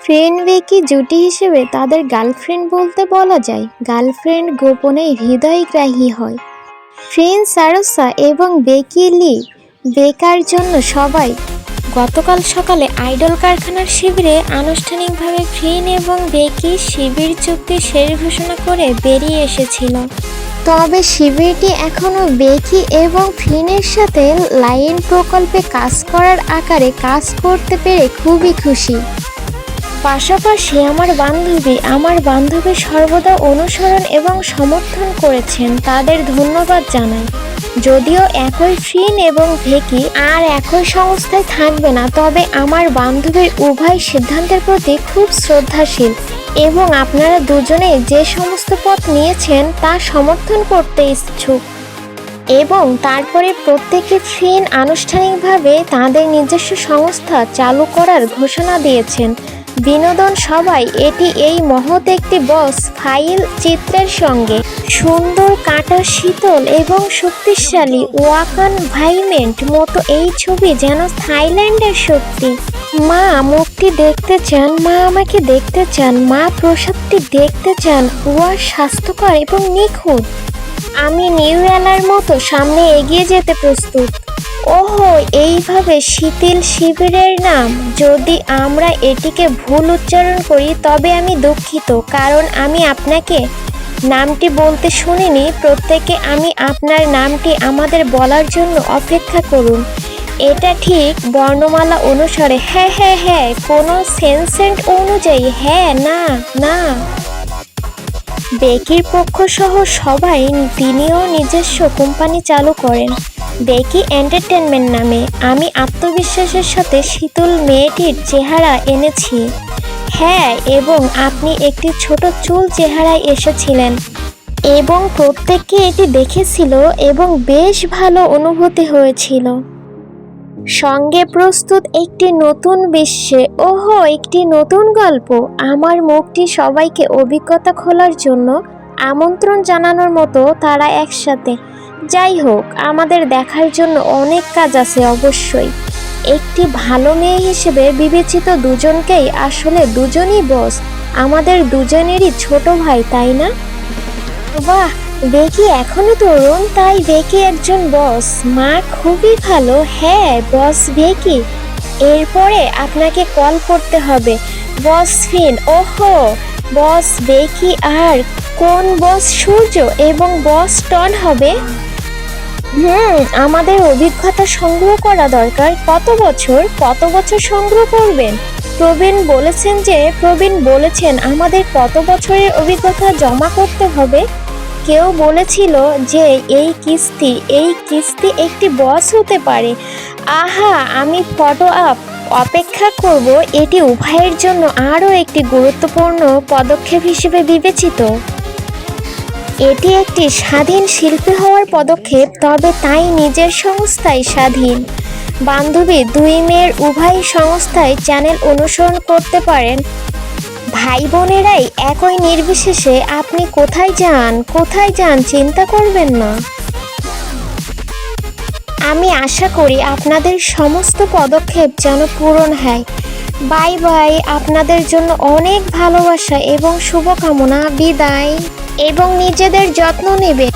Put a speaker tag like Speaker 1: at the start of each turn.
Speaker 1: Friend বেকি জুটি হিসেবে তাদের গার্লফ্রেন্ড বলতে বলা যায়। গার্লফ্রেন্ড গোপনে হৃদয়গ্রাহী হয়। ফ্রেন্ড সারোসা এবং বেকি লি বেকার জন্য সবাই গতকাল সকালে আইডল কারখানার শিবিরে আনুষ্ঠানিকভাবে ফ্রিন এবং বেকি শিবির চুক্তি শেষ ঘোষণা করে বেরিয়ে এসেছিল। তবে শিবিরটি এখনও বেকি এবং ফ্রিনের সাথে লাইন প্রকল্পে কাজ করার আকারে কাজ করতে পেরে খুবই খুশি। পাশাপাশি আমার বান্ধবী সর্বদা অনুসরণ এবং সমর্থন করেছেন, তাদের ধন্যবাদ জানাই। যদিও একই ফ্রিন এবং ভেকি আর একই সংস্থায় থাকবে না, তবে আমার বান্ধবীর উভয় সিদ্ধান্তের প্রতি খুব শ্রদ্ধাশীল এবং আপনারা দুজনেই যে সমস্ত পথ নিয়েছেন তা সমর্থন করতে ইচ্ছুক। এবং তারপরে প্রত্যেকে ফ্রিন আনুষ্ঠানিকভাবে তাদের নিজস্ব সংস্থা চালু করার ঘোষণা দিয়েছেন। বিনোদন সবাই এটি এই মহৎ একটি বস ফাইল চিত্রের সঙ্গে সুন্দর কাটা শীতল এবং শক্তিশালী ওয়াকান ভাইমেন্ট মতো এই ছবি যেন থাইল্যান্ডের শক্তি। মা মুক্তি দেখতে চান, মা আমাকে দেখতে চান, মা প্রসাদটি দেখতে চান, ওয়া স্বাস্থ্যকর এবং নিখুঁত। আমি নিউ এলার মতো সামনে এগিয়ে যেতে প্রস্তুত। ওহো, এইভাবে শীতল শিবিরের নাম। যদি আমরা এটিকে ভুল উচ্চারণ করি তবে আমি দুঃখিত, কারণ আমি আপনাকে নামটি বলতে শুনিনি। প্রত্যেকে আমি আপনার নামটি আমাদের বলার জন্য অপেক্ষা করুন। এটা ঠিক বর্ণমালা অনুসারে। হ্যাঁ হ্যাঁ হ্যাঁ, কোনো সেন্সেন্ট অনুযায়ী। হ্যাঁ, না না। বেকির পক্ষ সহ সবাই তিনিও নিজস্ব কোম্পানি চালু করেন, বেকি এন্টারটেনমেন্ট নামে। আমি আত্মবিশ্বাসের সাথে শীতল মেয়েটির চেহারা এনেছি। হ্যাঁ, এবং আপনি একটি ছোট চুল চেহারায় এসেছিলেন এবং প্রত্যেককে এটি দেখেছিল এবং বেশ ভালো অনুভূতি হয়েছিল। সঙ্গে প্রস্তুত একটি নতুন বিশ্বে। ওহো, একটি নতুন গল্প। আমার মুখটি সবাইকে অভিজ্ঞতা খোলার জন্য আমন্ত্রণ জানানোর মতো তারা একসাথে। যাই হোক, আমাদের দেখার জন্য অনেক কাজ আছে অবশ্যই। একটি ভালো মেয়ে হিসেবে বিবেচিত দুজনকেই আসলে দুজনই বস, আমাদের দুজনেরই ছোট ভাই, তাই না? বাহ, বেকি এখনো তরুণ, তাই বেকি একজন বস। মা খুবই ভালো। হ্যাঁ বস বেকি, এরপরে আপনাকে কল করতে হবে বস ফিন। ওহো, বস বেকি আর কোন বস সূর্য এবং বস টন হবে। আমাদের অভিজ্ঞতা সংগ্রহ করা দরকার। কত বছর সংগ্রহ করবেন? প্রবীণ বলেছেন আমাদের কত বছরের অভিজ্ঞতা জমা করতে হবে। কেউ বলেছিল যে এই কিস্তি একটি বস হতে পারে। আহা, আমি ফটো অপেক্ষা করব। এটি উভয়ের জন্য আরও একটি গুরুত্বপূর্ণ পদক্ষেপ হিসেবে বিবেচিত। এটি একটি স্বাধীন শিল্পী হওয়ার পদক্ষেপ, তবে তাই নিজের সংস্থায় স্বাধীন। বান্ধবী দুই মেয়ের উভয় সংস্থায় চ্যানেল অনুসরণ করতে পারেন। ভাই বোনেরাই একই নির্বিশেষে আপনি কোথায় যান চিন্তা করবেন না। আমি আশা করি আপনাদের সমস্ত পদক্ষেপ যেন পূরণ হয়। Bye bye. আপনাদের জন্য অনেক ভালোবাসা এবং শুভকামনা। বিদায় এবং নিজেদের যত্ন নেবেন।